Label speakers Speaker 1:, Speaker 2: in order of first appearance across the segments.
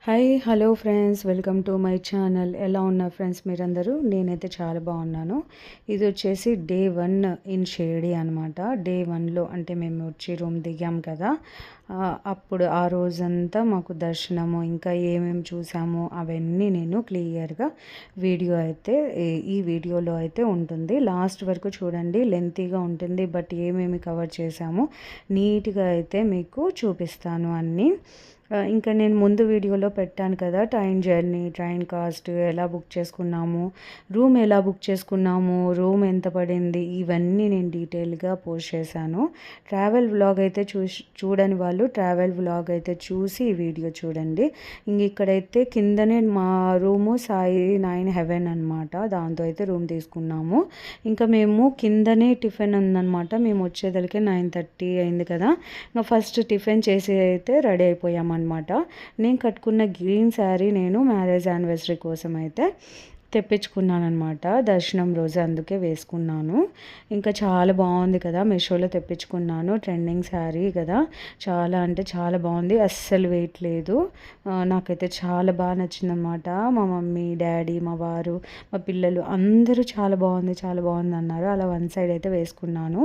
Speaker 1: Hi hello friends, welcome to my channel. ఎలా ఉన్నారు friends మీరందరూ? నేనైతే చాలా బాగున్నాను. ఇది వచ్చేసి డే 1 ఇన్ షిరిడి అనమాట. డే 1లో అంటే మేము వచ్చి రూమ్ దిగాం కదా, అప్పుడు ఆ రోజంతా మాకు దర్శనము ఇంకా ఏమేమి చూసాము అవన్నీ నేను క్లియర్గా వీడియో అయితే ఈ వీడియోలో అయితే ఉంటుంది. లాస్ట్ వరకు చూడండి, లెంతీగా ఉంటుంది, బట్ ఏమేమి కవర్ చేసామో నీట్గా అయితే మీకు చూపిస్తాను అన్నీ. ఇంకా నేను ముందు వీడియోలో పెట్టాను కదా, ట్రైన్ జర్నీ, ట్రైన్ కాస్ట్, ఎలా బుక్ చేసుకున్నాము, రూమ్ ఎలా బుక్ చేసుకున్నాము, రూమ్ ఎంత పడింది, ఇవన్నీ నేను డీటెయిల్గా పోస్ట్ చేశాను. ట్రావెల్ వ్లాగ్ అయితే చూడని వాళ్ళు ట్రావెల్ వ్లాగ్ అయితే చూసి ఈ వీడియో చూడండి. ఇంక ఇక్కడైతే కిందనే మా రూము సాయి 9 హెవెన్ అనమాట, దాంతో అయితే రూమ్ తీసుకున్నాము. ఇంకా మేము కిందనే టిఫిన్ ఉందన్నమాట. మేము వచ్చేదలికే 9:30 అయింది కదా. ఇంకా ఫస్ట్ టిఫిన్ చేసి అయితే రెడీ అయిపోయాము అనమాట. నేను కట్టుకున్న గ్రీన్ శారీ నేను మ్యారేజ్ యానివర్సరీ కోసం అయితే తెప్పించుకున్నాను అనమాట. దర్శనం రోజు అందుకే వేసుకున్నాను. ఇంకా చాలా బాగుంది కదా, మీషోలో తెప్పించుకున్నాను. ట్రెండింగ్ శారీ కదా, చాలా అంటే చాలా బాగుంది, అస్సలు వెయిట్ లేదు. నాకైతే చాలా బాగా నచ్చింది అనమాట. మా మమ్మీ, డాడీ, మా వారు, మా పిల్లలు అందరూ చాలా బాగుంది చాలా బాగుంది అన్నారు. అలా వన్ సైడ్ అయితే వేసుకున్నాను.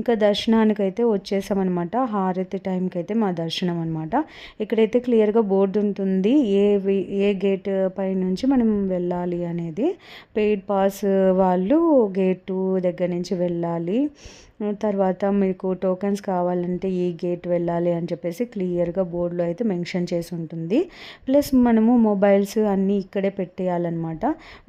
Speaker 1: ఇంకా దర్శనానికి అయితే వచ్చేసామన్నమాట. హారతి టైంకి అయితే మా దర్శనం అనమాట. ఇక్కడైతే క్లియర్గా బోర్డు ఉంటుంది, ఏ గేట్ పై నుంచి మనం వెళ్ళాలి అనేది. పెయిడ్ పాస్ వాళ్ళు గేట్ 2 దగ్గర నుంచి వెళ్ళాలి. తర్వాత మీకు టోకెన్స్ కావాలంటే ఈ గేట్ వెళ్ళాలి అని చెప్పేసి క్లియర్గా బోర్డులో అయితే మెన్షన్ చేసి ఉంటుంది. ప్లస్ మనము మొబైల్స్ అన్నీ ఇక్కడే పెట్టేయాలన్నమాట.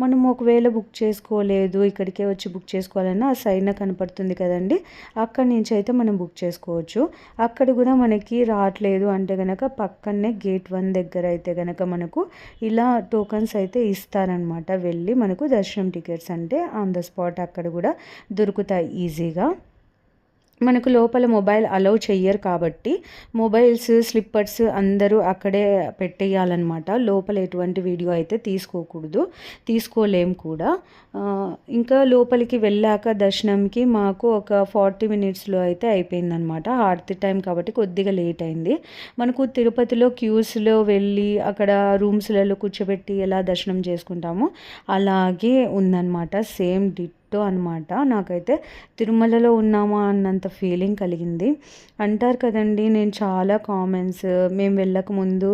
Speaker 1: మనం ఒకవేళ బుక్ చేసుకోలేదు, ఇక్కడికే వచ్చి బుక్ చేసుకోవాలన్నా ఆ సైడ్న కనపడుతుంది కదండి, అక్కడి నుంచి అయితే మనం బుక్ చేసుకోవచ్చు. అక్కడ కూడా మనకి రావట్లేదు అంటే కనుక పక్కనే గేట్ 1 దగ్గర అయితే కనుక మనకు ఇలా టోకన్స్ అయితే ఇస్తారనమాట. వెళ్ళి మనకు దర్శనం టికెట్స్ అంటే ఆన్ ద స్పాట్ అక్కడ కూడా దొరుకుతాయి ఈజీగా. మనకు లోపల మొబైల్ అలౌ చెయ్యరు కాబట్టి మొబైల్స్, స్లిప్పర్స్ అందరూ అక్కడే పెట్టేయాలన్నమాట. లోపల ఎటువంటి వీడియో అయితే తీసుకోలేం కూడా. ఇంకా లోపలికి వెళ్ళాక దర్శనంకి మాకు ఒక 40 మినిట్స్లో అయితే అయిపోయిందనమాట. హారతి టైం కాబట్టి కొద్దిగా లేట్ అయింది. మనకు తిరుపతిలో క్యూస్లో వెళ్ళి అక్కడ రూమ్స్లలో కూర్చోబెట్టి ఎలా దర్శనం చేసుకుంటామో అలాగే ఉందన్నమాట. సేమ్ అనమాట. నాకైతే తిరుమలలో ఉన్నామా అన్నంత ఫీలింగ్ కలిగింది. అంటారు కదండి, నేను చాలా కామెంట్స్ మేము వెళ్ళక ముందు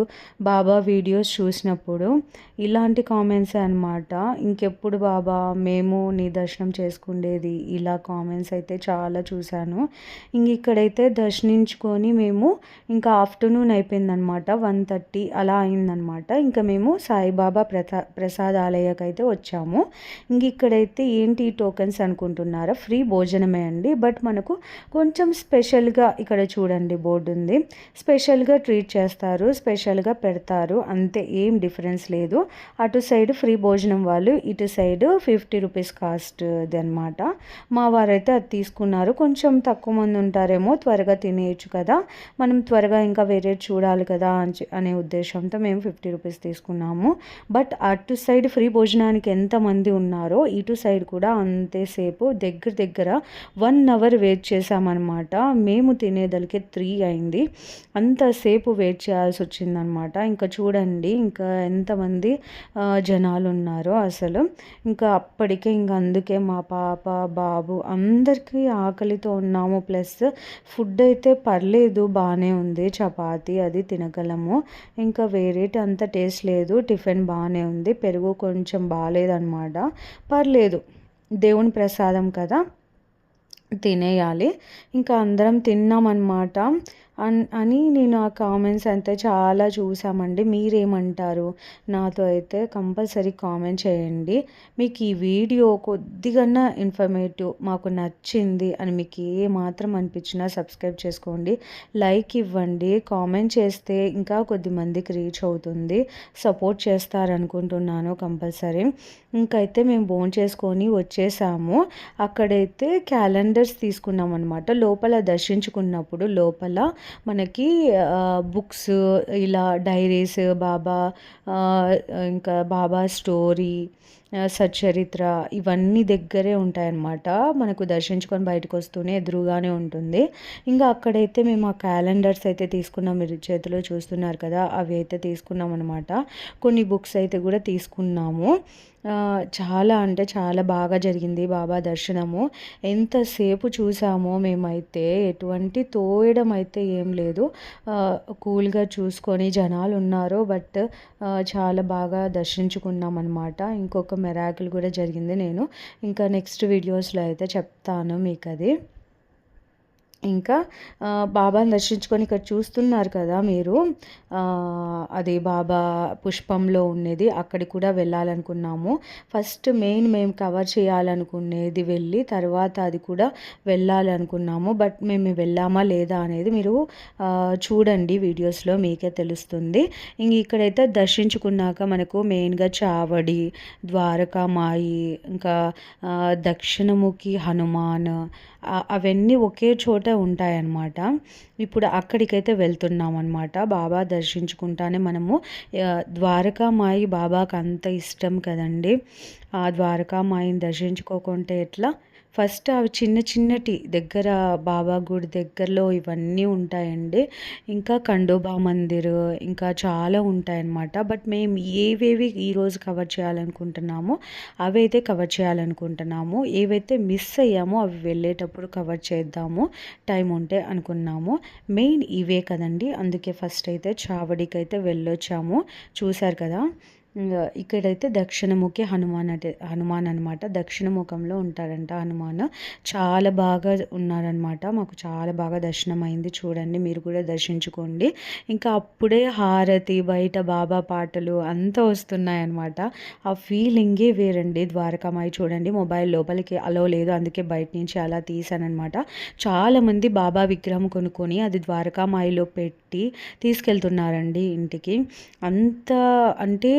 Speaker 1: బాబా వీడియోస్ చూసినప్పుడు ఇలాంటి కామెంట్స్ అనమాట. ఇంకెప్పుడు బాబా మేము నీ దర్శనం చేసుకుండేది, ఇలా కామెంట్స్ అయితే చాలా చూశాను. ఇంక ఇక్కడైతే దర్శించుకొని మేము ఇంకా ఆఫ్టర్నూన్ అయిపోయిందనమాట, 1:30 అలా అయిందనమాట. ఇంకా మేము సాయిబాబా ప్రసాదాలయకైతే వచ్చాము. ఇంక ఇక్కడైతే ఏంటి టోకెన్స్ అనుకుంటున్నారా, ఫ్రీ భోజనమే అండి. బట్ మనకు కొంచెం స్పెషల్గా ఇక్కడ చూడండి బోర్డు ఉంది, స్పెషల్గా ట్రీట్ చేస్తారు, స్పెషల్గా పెడతారు, అంతే, ఏం డిఫరెన్స్ లేదు. అటు సైడ్ ఫ్రీ భోజనం వాళ్ళు, ఇటు సైడ్ 50 రూపీస్ కాస్ట్ అనమాట. మా వారైతే అది తీసుకున్నారు. కొంచెం తక్కువ మంది ఉంటారేమో, త్వరగా తినేయచ్చు కదా, మనం త్వరగా ఇంకా వేరే చూడాలి కదా అనే ఉద్దేశంతో మేము 50 రూపీస్ తీసుకున్నాము. బట్ అటు సైడ్ ఫ్రీ భోజనానికి ఎంతమంది ఉన్నారో ఇటు సైడ్ కూడా అంతేసేపు దగ్గర 1 అవర్ వెయిట్ చేసామన్నమాట. మేము తినేదలికే 3 అయింది. అంతసేపు వెయిట్ చేయాల్సి వచ్చిందనమాట. ఇంకా చూడండి ఇంకా ఎంతమంది జనాలు ఉన్నారో అసలు. ఇంకా అప్పటికే ఇంకా అందుకే మా పాప, బాబు అందరికీ ఆకలితో ఉన్నాము. ప్లస్ ఫుడ్ అయితే పర్లేదు, బాగానే ఉంది, చపాతీ అది తినగలము. ఇంకా వేరేటి అంత టేస్ట్ లేదు, టిఫిన్ బాగానే ఉంది, పెరుగు కొంచెం బాగాలేదన్నమాట. పర్లేదు, దేవుని ప్రసాదం కదా, తినేయాలి. ఇంకా అందరం తిన్నామన్నమాట. అని నేను ఆ కామెంట్స్ అయితే చాలా చూసామండి. మీరేమంటారు నాతో అయితే కంపల్సరీ కామెంట్ చేయండి. మీకు ఈ వీడియో కొద్దిగా ఇన్ఫర్మేటివ్, మాకు నచ్చింది అని మీకు ఏ మాత్రం అనిపించినా సబ్స్క్రైబ్ చేసుకోండి, లైక్ ఇవ్వండి, కామెంట్ చేస్తే ఇంకా కొద్ది మందికి రీచ్ అవుతుంది, సపోర్ట్ చేస్తారనుకుంటున్నాను కంపల్సరీ. ఇంకైతే మేము భోజనం చేసుకొని వచ్చేసాము. అక్కడైతే క్యాలెండర్స్ తీసుకున్నాం అనమాట. లోపల దర్శించుకున్నప్పుడు లోపల మనకి బుక్స్, ఇలా డైరీస్, బాబా ఇంకా బాబా స్టోరీ, సచ్చరిత్ర ఇవన్నీ దగ్గరే ఉంటాయన్నమాట. మనకు దర్శించుకొని బయటకు వస్తూనే ఎదురుగానే ఉంటుంది. ఇంకా అక్కడైతే మేము ఆ క్యాలెండర్స్ అయితే తీసుకున్నాం. మీరు చేతిలో చూస్తున్నారు కదా, అవి అయితే తీసుకున్నాం అనమాట. కొన్ని బుక్స్ అయితే కూడా తీసుకున్నాము. చాలా అంటే చాలా బాగా జరిగింది బాబా దర్శనము. ఎంతసేపు చూసామో మేమైతే, ఎటువంటి తోయడం అయితే ఏం లేదు. కూల్గా చూసుకొని జనాలు ఉన్నారు, బట్ చాలా బాగా దర్శించుకున్నాం అనమాట. ఇంకొక మెరాకిల్ కూడా జరిగింది, నేను ఇంకా నెక్స్ట్ వీడియోస్లో అయితే చెప్తాను మీకు అది. ఇంకా బాబాని దర్శించుకొని ఇక్కడ చూస్తున్నారు కదా మీరు, అది బాబా పుష్పంలో ఉన్నది, అక్కడికి కూడా వెళ్ళాలనుకున్నాము. ఫస్ట్ మెయిన్ మేము కవర్ చేయాలనుకునేది వెళ్ళి, తర్వాత అది కూడా వెళ్ళాలనుకున్నాము. బట్ మేము వెళ్ళామా లేదా అనేది మీరు చూడండి వీడియోస్లో, మీకే తెలుస్తుంది. ఇంక ఇక్కడైతే దర్శించుకున్నాక మనకు మెయిన్గా చావడి, ద్వారకామాయి, ఇంకా దక్షిణముఖి హనుమాన్, అవన్నీ ఒకే చోట ఉంటాయన్నమాట. ఇప్పుడు అక్కడికైతే వెళ్తున్నాం అనమాట. బాబా దర్శించుకుంటానే మనము, ద్వారకామాయి బాబాకు అంత ఇష్టం కదండి. ఆ ద్వారకామాయిని దర్శించుకోకుంటే ఎట్లా. ఫస్ట్ అవి చిన్న చిన్నటి దగ్గర, బాబా గుడి దగ్గరలో ఇవన్నీ ఉంటాయండి. ఇంకా ఖండోబా మందిర్, ఇంకా చాలా ఉంటాయన్నమాట. బట్ మేము ఏవేవి ఈరోజు కవర్ చేయాలనుకుంటున్నామో అవైతే కవర్ చేయాలనుకుంటున్నాము. ఏవైతే మిస్ అయ్యామో అవి వెళ్ళేటప్పుడు కవర్ చేద్దాము టైం ఉంటే అనుకున్నాము. మెయిన్ ఇవే కదండి, అందుకే ఫస్ట్ అయితే చావడికి అయితే వెళ్ళొచ్చాము. చూశారు కదా. ఇక్కడైతే దక్షిణముఖి హనుమాన్ అనమాట. దక్షిణ ముఖంలో ఉంటారంట హనుమాన్. చాలా బాగా ఉన్నారనమాట. మాకు చాలా బాగా దర్శనం అయింది. చూడండి, మీరు కూడా దర్శించుకోండి. ఇంకా అప్పుడే హారతి, బయట బాబా పాటలు అంతా వస్తున్నాయన్నమాట. ఆ ఫీలింగే వేరండి. ద్వారకామాయి చూడండి, మొబైల్ లోపలికి అలో లేదు, అందుకే బయట నుంచి అలా తీసానమాట. చాలామంది బాబా విగ్రహం కొనుక్కొని అది ద్వారకామాయిలో పెట్టి తీసుకెళ్తున్నారండి ఇంటికి. అంత అంటే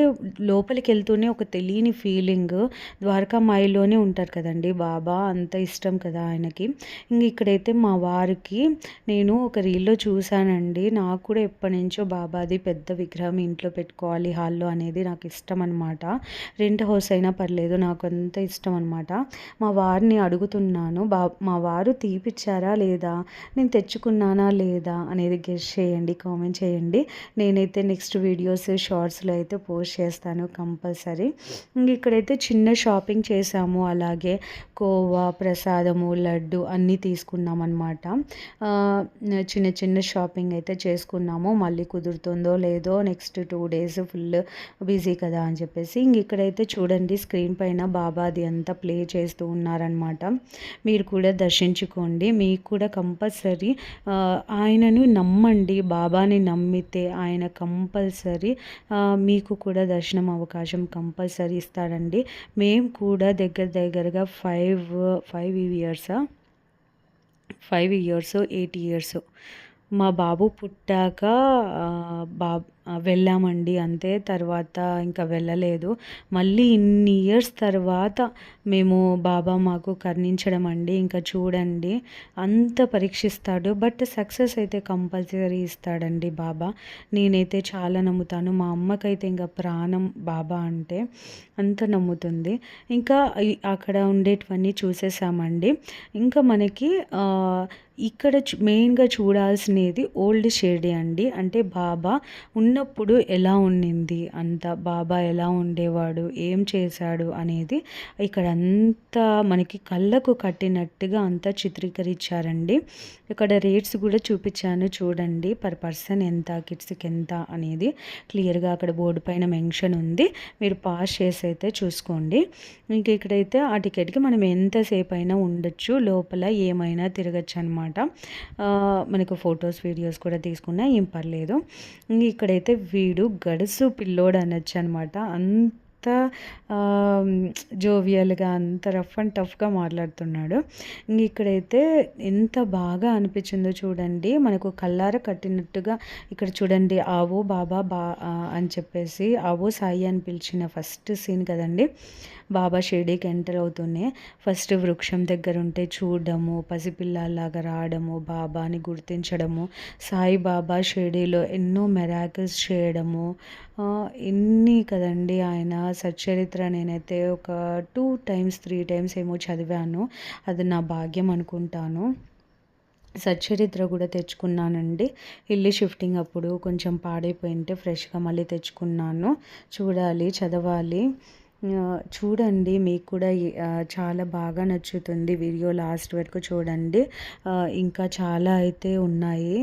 Speaker 1: లోపలికి వెళ్తూనే ఒక తెలియని ఫీలింగ్. ద్వారకామాయిలోనే ఉంటారు కదండి బాబా, అంత ఇష్టం కదా ఆయనకి. ఇంక ఇక్కడైతే మా వారికి నేను ఒక రీల్లో చూశానండి. నాకు కూడా ఎప్పటి నుంచో బాబాది పెద్ద విగ్రహం ఇంట్లో పెట్టుకోవాలి హాల్లో అనేది నాకు ఇష్టం అనమాట. రెంట్ హౌస్ అయినా పర్లేదు, నాకు అంత ఇష్టం అనమాట. మా వారిని అడుగుతున్నాను, మా వారు తీపిచ్చారా లేదా, నేను తెచ్చుకున్నానా లేదా అనేది గెస్ చేయండి, కామెంట్ చేయండి. నేనైతే నెక్స్ట్ వీడియోస్ షార్ట్స్లో అయితే పోస్ట్ చేస్తాను కంపల్సరీ. ఇక్కడైతే చిన్న షాపింగ్ చేసాము. అలాగే కోవా, ప్రసాదము, లడ్డు అన్నీ తీసుకున్నాం అనమాట. చిన్న చిన్న షాపింగ్ అయితే చేసుకున్నాము. మళ్ళీ కుదురుతుందో లేదో, నెక్స్ట్ 2 days ఫుల్ బిజీ కదా అని చెప్పేసి. ఇక్కడైతే చూడండి, స్క్రీన్ పైన బాబాది అంతా ప్లే చేస్తూ ఉన్నారనమాట. మీరు కూడా దర్శించుకోండి. మీకు కూడా కంపల్సరీ ఆయనను నమ్మండి. బాబాని నమ్మితే ఆయన కంపల్సరీ మీకు కూడా దర్శనం అవకాశం కంపల్సరీ ఇస్తాడండి. మేము కూడా దగ్గరగా 5 years 8 years మా బాబు పుట్టాక వెళ్ళామండి అంతే. తర్వాత ఇంకా వెళ్ళలేదు. మళ్ళీ ఇన్ని ఇయర్స్ తర్వాత మేము బాబా మాకు కరుణించడం అండి. ఇంకా చూడండి, అంత పరీక్షిస్తాడు, బట్ సక్సెస్ అయితే కంపల్సరీ ఇస్తాడండి బాబా. నేనైతే చాలా నమ్ముతాను. మా అమ్మకైతే ఇంకా ప్రాణం బాబా అంటే, అంత నమ్ముతుంది. ఇంకా అక్కడ ఉండేటివన్నీ చూసేసామండి. ఇంకా మనకి ఇక్కడ మెయిన్గా చూడాల్సినది ఓల్డ్ షిరిడి అండి. అంటే బాబా ఉన్నప్పుడు ఎలా ఉండింది, అంత బాబా ఎలా ఉండేవాడు, ఏం చేశాడు అనేది ఇక్కడ అంతా మనకి కళ్ళకు కట్టినట్టుగా అంతా చిత్రీకరించారండి. ఇక్కడ రేట్స్ కూడా చూపించాను చూడండి, పర్ పర్సన్ ఎంత, కిడ్స్కి ఎంత అనేది క్లియర్గా అక్కడ బోర్డు పైన మెన్షన్ ఉంది. మీరు పాస్ చేసి అయితే చూసుకోండి. ఇంక ఇక్కడైతే ఆ టికెట్కి మనం ఎంతసేపు అయినా ఉండొచ్చు, లోపల ఏమైనా తిరగచ్చు అనమాట. మనకు ఫొటోస్, వీడియోస్ కూడా తీసుకున్నా ఏం పర్లేదు. ఇక్కడైతే వీడు గడుసు పిల్లోడు అనొచ్చు అనమాట. అంత జోవియల్గా, అంత రఫ్ అండ్ టఫ్గా మాట్లాడుతున్నాడు. ఇక్కడైతే ఎంత బాగా అనిపించిందో చూడండి, మనకు కళ్ళార కట్టినట్టుగా. ఇక్కడ చూడండి, ఆవో బాబా అని చెప్పేసి ఆవో సాయి అని పిలిచిన ఫస్ట్ సీన్ కదండి. బాబా షిరిడీకి ఎంటర్ అవుతూనే ఫస్ట్ వృక్షం దగ్గర ఉంటే చూడడము, పసిపిల్లలాగా రావడము, బాబాని గుర్తించడము, సాయిబాబా షిరిడీలో ఎన్నో మెరాకిల్స్ చేయడము, ఎన్ని కదండి ఆయన సచ్చరిత్ర నేనైతే ఒక 2 టైమ్స్ 3 టైమ్స్ ఏమో చదివాను. అది నా భాగ్యం అనుకుంటాను. సచ్చరిత్ర కూడా తెచ్చుకున్నానండి. ఇల్లు షిఫ్టింగ్ అప్పుడు కొంచెం పాడైపోయింటే ఫ్రెష్గా మళ్ళీ తెచ్చుకున్నాను. చూడాలి, చదవాలి. చూడండి, మీకు కూడా చాలా బాగా నచ్చుతుంది. వీడియో లాస్ట్ వరకు చూడండి. ఇంకా చాలా అయితే ఉన్నాయి.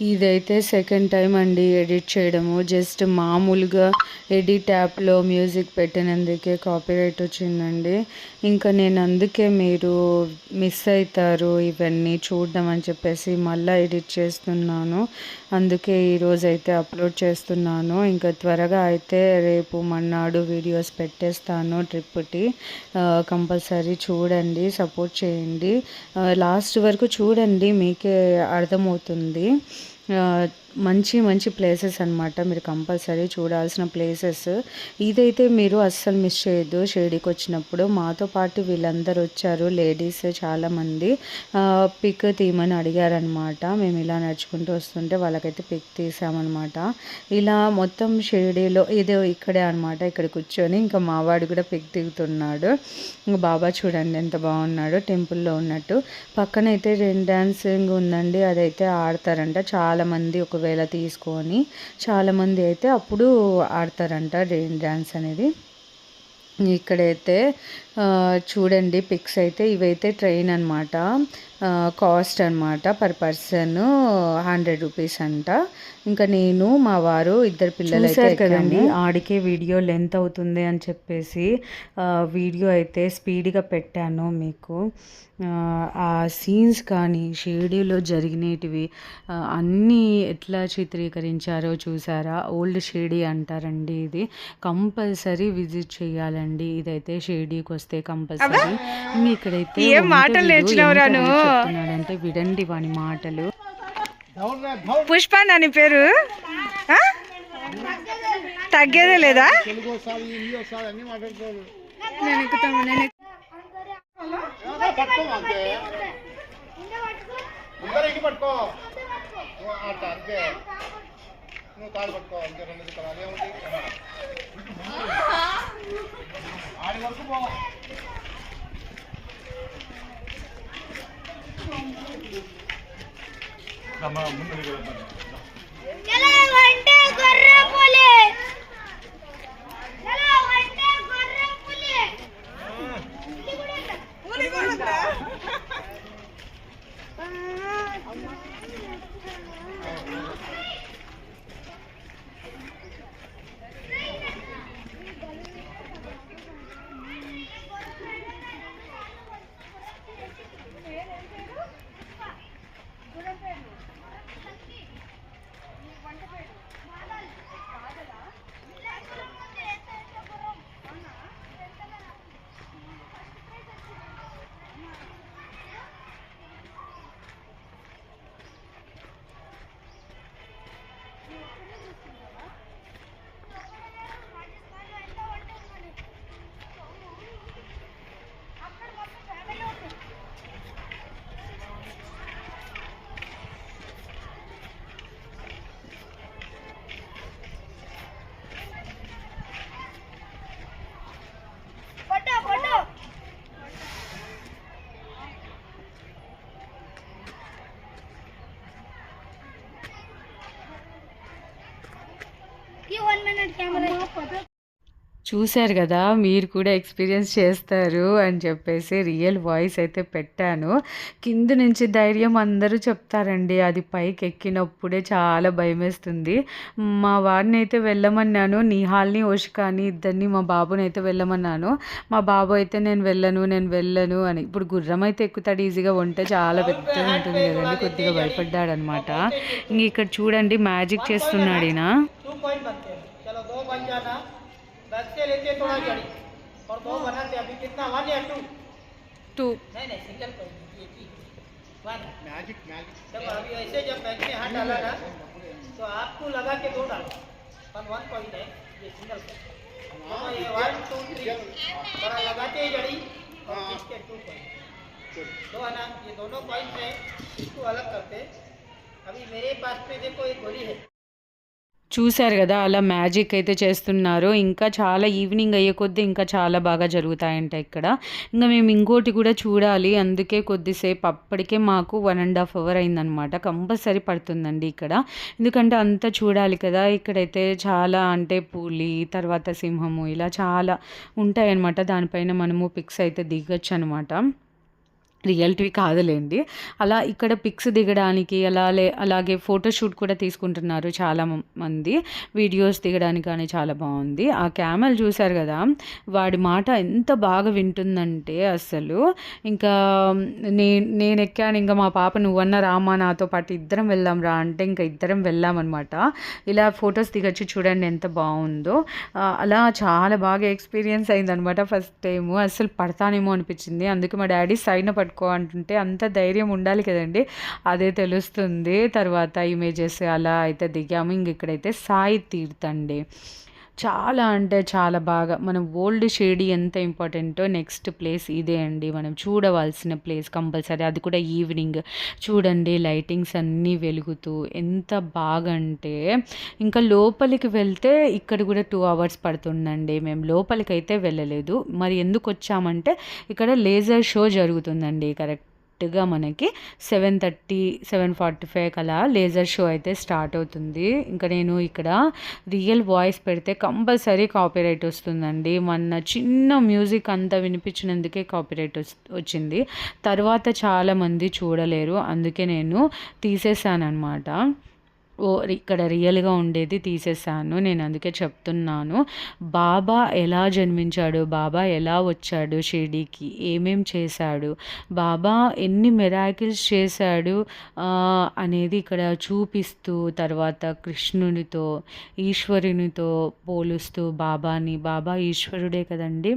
Speaker 1: ఇదైతే సెకండ్ టైం అండి ఎడిట్ చేయడము. జస్ట్ మామూలుగా ఎడిట్ యాప్లో మ్యూజిక్ పెట్టినందుకే కాపీరైట్ వచ్చిందండి. ఇంకా నేను అందుకే మీరు మిస్ అవుతారు ఇవన్నీ చూడడం అని చెప్పేసి మళ్ళీ ఎడిట్ చేస్తున్నాను. అందుకే ఈరోజు అయితే అప్లోడ్ చేస్తున్నాను. ఇంకా త్వరగా అయితే రేపు మన్నాడు వీడియోస్ పెట్టేస్తాను ట్రిప్కి. కంపల్సరీ చూడండి, సపోర్ట్ చేయండి. లాస్ట్ వరకు చూడండి, మీకే అర్థమవుతుంది. మంచి మంచి ప్లేసెస్ అనమాట, మీరు కంపల్సరీ చూడాల్సిన ప్లేసెస్. ఇదైతే మీరు అస్సలు మిస్ చేయొద్దు. షిరిడీకి వచ్చినప్పుడు మాతో పాటు వీళ్ళందరూ వచ్చారు, లేడీస్ చాలామంది. పిక్ తీయమని అడిగారనమాట. మేము ఇలా నడుచుకుంటూ వస్తుంటే వాళ్ళకైతే పిక్ తీసామన్నమాట. ఇలా మొత్తం షిరిడీలో ఇదే ఇక్కడే అనమాట. ఇక్కడ కూర్చొని ఇంకా మావాడు కూడా పిక్ దిగుతున్నాడు. ఇంకా బాబా చూడండి ఎంత బాగున్నాడు, టెంపుల్లో ఉన్నట్టు. పక్కనైతే రెయిన్ డాన్సింగ్ ఉందండి, అదైతే ఆడతారంట చాలామంది. ఒకవేళ తీసుకొని చాలామంది అయితే అప్పుడు ఆడతారంట రెయిన్ డాన్స్ అనేది. ఇక్కడైతే చూడండి పిక్స్ అయితే ఇవైతే ట్రైన్ అనమాట. కాస్ట్ అనమాట పర్ పర్సన్ 100 రూపీస్ అంట. ఇంకా నేను మా వారు ఇద్దరు పిల్లలు అయితే కదండి. ఆడికే వీడియో లెంత్ అవుతుంది అని చెప్పేసి వీడియో అయితే స్పీడ్గా పెట్టాను మీకు. ఆ సీన్స్ కానీ షిరిడీలో జరిగినటివి అన్నీ ఎట్లా చిత్రీకరించారో చూసారా. ఓల్డ్ షిరిడీ అంటారండి ఇది. కంపల్సరీ విజిట్ చేయాలండి ఇదైతే. షిరిడీకి వస్తే కంపల్సరీ. ఇక్కడైతే చెప్తున్నాడంటే వినండి వాని మాటలు.
Speaker 2: పుష్ప అని పేరు తగ్గేదే లేదా? నేను ఎక్కుతాను. నేను
Speaker 1: చూశారు కదా, మీరు కూడా ఎక్స్పీరియన్స్ చేస్తారు అని చెప్పేసి రియల్ వాయిస్ అయితే పెట్టాను. కింద నుంచి ధైర్యం అందరూ చెప్తారండి, అది పైకి ఎక్కినప్పుడే చాలా భయం వేస్తుంది. మా వాడిని అయితే వెళ్ళమన్నాను, నిహాల్ని ఓషికాని ఇద్దరిని, మా బాబుని అయితే వెళ్ళమన్నాను. మా బాబు అయితే నేను వెళ్ళను అని. ఇప్పుడు గుర్రం అయితే ఎక్కుతాడు ఈజీగా, వంట చాలా పెద్దగా ఉంటుంది కదండి, కొద్దిగా భయపడ్డాడు అనమాట. ఇంక ఇక్కడ చూడండి మ్యాజిక్ చేస్తున్నాడు ఈయన. बैग से लेते थोड़ा जड़ी और दो बनाते अभी कितना 1 या 2 नहीं सिंगल कर दीजिए 1 मैजिक जब अभी ऐसे जब बैग में हाथ डाला ना तो आपको लगा के दो डालो 1 पॉइंट है ये सिंगल ये 1 2 3 थोड़ा लगाते ही जड़ी और इसके 2 पॉइंट दो है ना, ये दोनों पॉइंट है, इसको अलग करते। अभी मेरे पास में देखो एक गोली है, చూశారు కదా అలా మ్యాజిక్ అయితే చేస్తున్నారు. ఇంకా చాలా ఈవినింగ్ అయ్యే కొద్దీ ఇంకా చాలా బాగా జరుగుతాయంట ఇక్కడ. ఇంకా మేము ఇంకోటి కూడా చూడాలి. అందుకే కొద్దిసేపు అప్పటికే మాకు 1.5 అవర్ అయిందనమాట. కంపల్సరీ పడుతుందండి ఇక్కడ. ఎందుకంటే అంతా చూడాలి కదా. ఇక్కడైతే చాలా అంటే పులి, తర్వాత సింహము ఇలా చాలా ఉంటాయన్నమాట. దానిపైన మనము పిక్స్ అయితే దిగొచ్చు అనమాట. రియల్టివి కాదులేండి. అలా ఇక్కడ పిక్స్ దిగడానికి అలాగే ఫోటోషూట్ కూడా తీసుకుంటున్నారు చాలా మంది. వీడియోస్ దిగడానికి కానీ చాలా బాగుంది. ఆ క్యామెల్ చూశారు కదా, వాడి మాట ఎంత బాగా వింటుందంటే అసలు ఇంకా నేను ఎక్కాను. ఇంకా మా పాప నువ్వన్నా రామా నాతో పాటు ఇద్దరం వెళ్దాం రా అంటే ఇంకా ఇద్దరం వెళ్ళామన్నమాట. ఇలా ఫొటోస్ దిగొచ్చు చూడండి ఎంత బాగుందో. అలా చాలా బాగా ఎక్స్పీరియన్స్ అయిందనమాట. ఫస్ట్ టైము అసలు పడతానేమో అనిపించింది. అందుకే మా డాడీ సైడ్న పట్టుకో అంటుంటే అంత ధైర్యం ఉండాలి కదండి, అదే తెలుస్తుంది. తర్వాత ఇమేజెస్ అలా అయితే దిగాము. ఇక్కడైతే సాయి తీర్థ్ అండి. చాలా అంటే చాలా బాగా మనం ఓల్డ్ షిరిడి ఎంత ఇంపార్టెంటో నెక్స్ట్ ప్లేస్ ఇదే అండి. మనం చూడవలసిన ప్లేస్ కంపల్సరీ. అది కూడా ఈవినింగ్ చూడండి, లైటింగ్స్ అన్నీ వెలుగుతూ ఎంత బాగా అంటే ఇంకా లోపలికి వెళ్తే ఇక్కడ కూడా 2 అవర్స్ పడుతుందండి. మేము లోపలికి అయితే వెళ్ళలేదు. మరి ఎందుకు వచ్చామంటే ఇక్కడ లేజర్ షో జరుగుతుందండి. కరెక్ట్గా మనకి 7:30 7:45 అలా లేజర్ షో అయితే స్టార్ట్ అవుతుంది. ఇంకా నేను ఇక్కడ రియల్ వాయిస్ పెడితే కంపల్సరీ కాపీరైట్ వస్తుందండి. మొన్న చిన్న మ్యూజిక్ అంతా వినిపించినందుకే కాపీరైట్ వచ్చింది. తర్వాత చాలామంది చూడలేరు, అందుకే నేను తీసేసాను అనమాట. ఇక్కడ రియల్గా ఉండేది తీసేసాను. నేను అందుకే చెప్తున్నాను, బాబా ఎలా జన్మించాడు, బాబా ఎలా వచ్చాడు షిరిడీకి, ఏమేం చేశాడు, బాబా ఎన్ని మిరాకిల్స్ చేశాడు అనేది ఇక్కడ చూపిస్తూ, తర్వాత కృష్ణునితో ఈశ్వరునితో పోలుస్తూ బాబా ఈశ్వరుడే కదండి,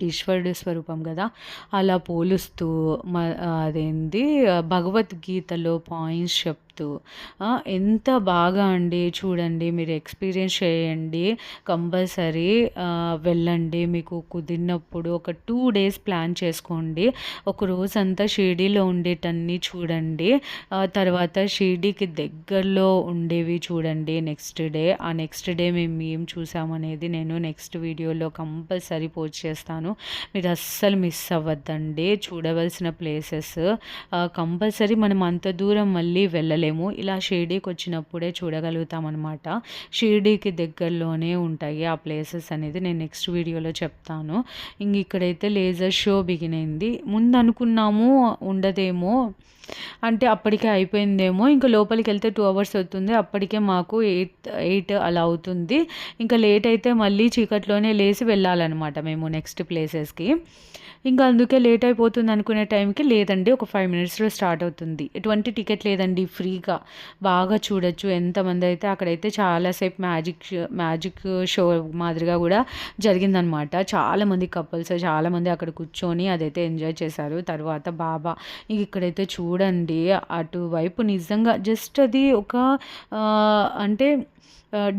Speaker 1: ఈశ్వరుడు స్వరూపం కదా, అలా పోలుస్తూ అదేంది భగవద్గీతలో పాయింట్స్ చెప్తూ ఎంత బాగా అండి. చూడండి, మీరు ఎక్స్పీరియన్స్ చేయండి, కంపల్సరీ వెళ్ళండి. మీకు కుదిరినప్పుడు ఒక 2 డేస్ ప్లాన్ చేసుకోండి. ఒక రోజంతా షిరిడీలో ఉండేటన్నీ చూడండి. తర్వాత షిరిడీకి దగ్గరలో ఉండేవి చూడండి ఆ నెక్స్ట్ డే మేము ఏం చూసామనేది నేను నెక్స్ట్ వీడియోలో కంపల్సరీ పోస్ట్ చేస్తాను. మీరు అస్సలు మిస్ అవ్వద్దండి. చూడవలసిన ప్లేసెస్ కంపల్సరీ. మనం అంత దూరం మళ్ళీ వెళ్ళలేము. ఇలా షిరిడీకి వచ్చినప్పుడే చూడగలుగుతాం అనమాట. షిరిడీకి దగ్గరలోనే ఉంటాయి ఆ ప్లేసెస్ అనేది నేను నెక్స్ట్ వీడియోలో చెప్తాను. ఇక్కడైతే లేజర్ షో బిగిన్ అయింది. ముందు అనుకున్నాము ఉండదేమో అంటే అప్పటికే అయిపోయిందేమో, ఇంకా లోపలికి వెళ్తే 2 అవర్స్ అవుతుంది. అప్పటికే మాకు 8 అలా అవుతుంది. ఇంకా లేట్ అయితే మళ్ళీ చీకట్లోనే లేచి వెళ్ళాలన్నమాట మేము నెక్స్ట్ ప్లేసెస్కి. ఇంకా అందుకే లేట్ అయిపోతుంది అనుకునే టైంకి లేదండి, ఒక 5 మినిట్స్లో స్టార్ట్ అవుతుంది. ఎటువంటి టికెట్ లేదండి, ఫ్రీగా బాగా చూడొచ్చు. ఎంతమంది అయితే అక్కడైతే చాలాసేపు మ్యాజిక్ షో మాదిరిగా కూడా జరిగిందనమాట. చాలామంది కపుల్స్ చాలామంది అక్కడ కూర్చొని అదైతే ఎంజాయ్ చేశారు. తర్వాత బాబా ఇక్కడైతే చూడండి, అటువైపు నిజంగా జస్ట్ అది ఒక అంటే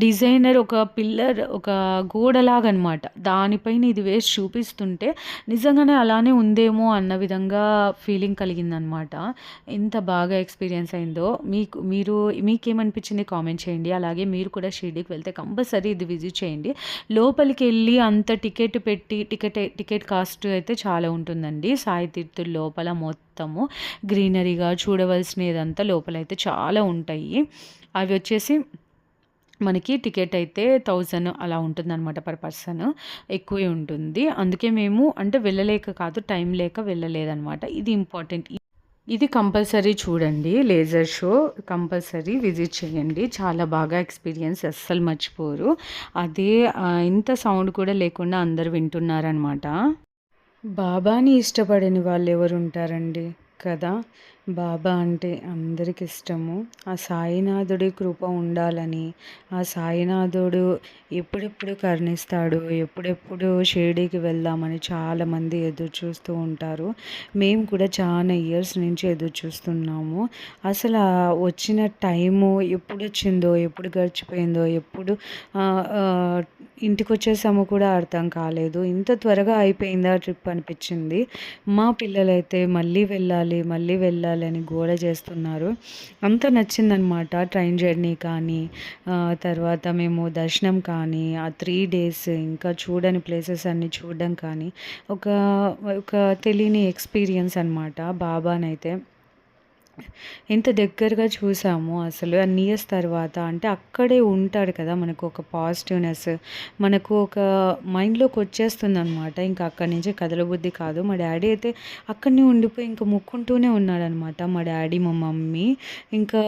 Speaker 1: డిజైనర్ ఒక పిల్లర్ ఒక గోడలాగా అనమాట, దానిపైన ఇది వేసి చూపిస్తుంటే నిజంగానే అలానే ఉందేమో అన్న విధంగా ఫీలింగ్ కలిగిందనమాట. ఎంత బాగా ఎక్స్పీరియన్స్ అయిందో మీకేమనిపించింది కామెంట్ చేయండి. అలాగే మీరు కూడా షిరిడీకి వెళ్తే కంపల్సరీ ఇది విజిట్ చేయండి. లోపలికి వెళ్ళి అంత టికెట్ పెట్టి టికెట్ కాస్ట్ అయితే చాలా ఉంటుందండి. సాయి తీర్థుల లోపల మొత్తము గ్రీనరీగా చూడవలసినదంతా లోపలైతే చాలా ఉంటాయి. అవి వచ్చేసి మనకి టికెట్ అయితే 1000 అలా ఉంటుందన్నమాట పర్ పర్సన్, ఎక్కువే ఉంటుంది. అందుకే మేము అంటే వెళ్ళలేక కాదు, టైం లేక వెళ్ళలేదన్నమాట. ఇది ఇంపార్టెంట్. ఇది కంపల్సరీ చూడండి, లేజర్ షో కంపల్సరీ విజిట్ చేయండి. చాలా బాగా ఎక్స్పీరియన్స్, అస్సలు మర్చిపోరు. అదే ఇంత సౌండ్ కూడా లేకుండా అందరు వింటున్నారనమాట. బాబాని ఇష్టపడని వాళ్ళు ఎవరు ఉంటారండి కదా. బాబా అంటే అందరికి ఇష్టము. ఆ సాయినాథుడి కృప ఉండాలని, ఆ సాయినాథుడు ఎప్పుడెప్పుడు కరుణిస్తాడు, ఎప్పుడెప్పుడు షిరిడీకి వెళ్దామని చాలామంది ఎదురు చూస్తూ ఉంటారు. మేము కూడా చాలా ఇయర్స్ నుంచి ఎదురు చూస్తున్నాము. అసలు వచ్చిన టైము ఎప్పుడు వచ్చిందో, ఎప్పుడు గడిచిపోయిందో, ఎప్పుడు ఇంటికొచ్చేసామో కూడా అర్థం కాలేదు. ఇంత త్వరగా అయిపోయిందా ట్రిప్ అనిపిచ్చింది. మా పిల్లలైతే మళ్ళీ వెళ్ళాలి, మళ్ళీ వెళ్ళాలి అని గోల చేస్తున్నారు. అంత నచ్చిందనమాట ట్రైన్ జర్నీ కానీ, తర్వాత మేము దర్శనం కానీ, ఆ 3 డేస్ ఇంకా చూడని ప్లేసెస్ అన్నీ చూడడం కానీ, ఒక ఒక తెలియని ఎక్స్‌పీరియన్స్ అనమాట. బాబానైతే ఎంత దగ్గరగా చూసామో అసలు అన్ని ఇయర్స్ తర్వాత. అంటే అక్కడే ఉంటాడు కదా! మనకు ఒక పాజిటివ్‌నెస్, మనకు ఒక మైండ్‌లోకి వచ్చేస్తుందనమాట. ఇంకా అక్కడి నుంచి కదలబుద్ధి కాదు. మా డ్యాడీ అయితే అక్కడనే ఉండిపోయి ఇంకా మొక్కుంటూనే ఉన్నాడనమాట. మా డ్యాడీ, మా మమ్మీ. ఇంకా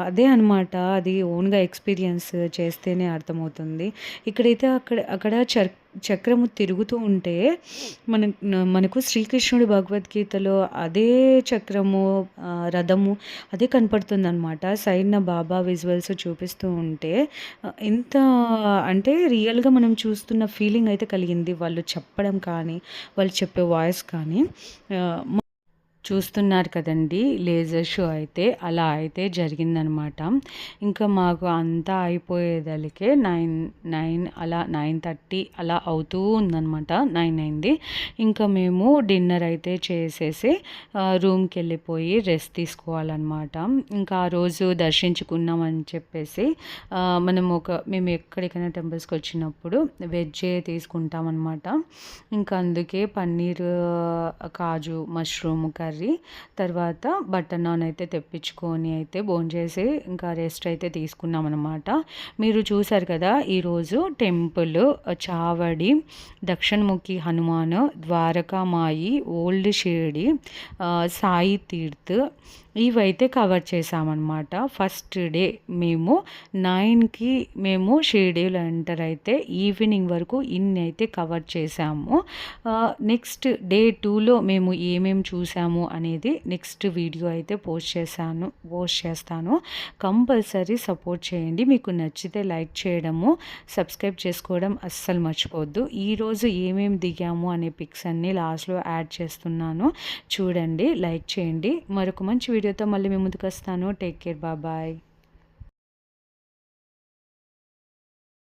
Speaker 1: అదే అనమాట. అది ఓన్‌గా ఎక్స్‌పీరియన్స్ చేస్తేనే అర్థమవుతుంది. ఇక్కడైతే అక్కడ చక్రము తిరుగుతూ ఉంటే మనకు శ్రీకృష్ణుడు భగవద్గీతలో అదే చక్రము, రథము అదే కనపడుతుందనమాట. సైడ్‌న బాబా విజువల్స్ చూపిస్తూ ఉంటే ఎంత అంటే రియల్‌గా మనం చూస్తున్న ఫీలింగ్ అయితే కలిగింది. వాళ్ళు చెప్పడం కానీ, వాళ్ళు చెప్పే వాయిస్ కానీ. చూస్తున్నారు కదండీ! లేజర్ షో అయితే అలా అయితే జరిగిందనమాట. ఇంకా మాకు అంతా అయిపోయేదలికే 9 అలా 9:30 అలా అవుతూ ఉందనమాట. 9 అయింది. ఇంకా మేము డిన్నర్ అయితే చేసేసి రూమ్‌కెళ్ళిపోయి రెస్ట్ తీసుకోవాలనమాట. ఇంకా ఆ రోజు దర్శించుకున్నామని చెప్పేసి మేము ఎక్కడికైనా టెంపుల్స్‌కి వచ్చినప్పుడు వెజ్జే తీసుకుంటామనమాట. ఇంకా అందుకే పన్నీర్, కాజు, మష్రూమ్ కర్రీ, తర్వాత బటర్ నాన్ అయితే తెప్పించుకొని అయితే భోంచేసి ఇంకా రెస్ట్ అయితే తీసుకున్నామన్నమాట. మీరు చూసారు కదా ఈరోజు టెంపుల్ చావడి, దక్షిణముఖి హనుమాన్, ద్వారకామాయి, ఓల్డ్ షిరిడి, సాయి తీర్థ్ ఇవైతే కవర్ చేసామన్నమాట. ఫస్ట్ డే మేము 9కి మేము షిరిడీలో ఎంటర్ అయితే ఈవినింగ్ వరకు ఇన్ని అయితే కవర్ చేసాము. నెక్స్ట్ డే 2లో మేము ఏమేమి చూసాము అనేది నెక్స్ట్ వీడియో అయితే పోస్ట్ చేస్తాను. కంపల్సరీ సపోర్ట్ చేయండి. మీకు నచ్చితే లైక్ చేయడము, సబ్స్క్రైబ్ చేసుకోవడం అస్సలు మర్చిపోవద్దు. ఈరోజు ఏమేమి దిగాము అనే పిక్స్ అన్నీ లాస్ట్లో యాడ్ చేస్తున్నాను, చూడండి, లైక్ చేయండి. మరొక మంచి వీడియోతో మళ్ళీ మీ ముందుకు వస్తాను. Take care, bye.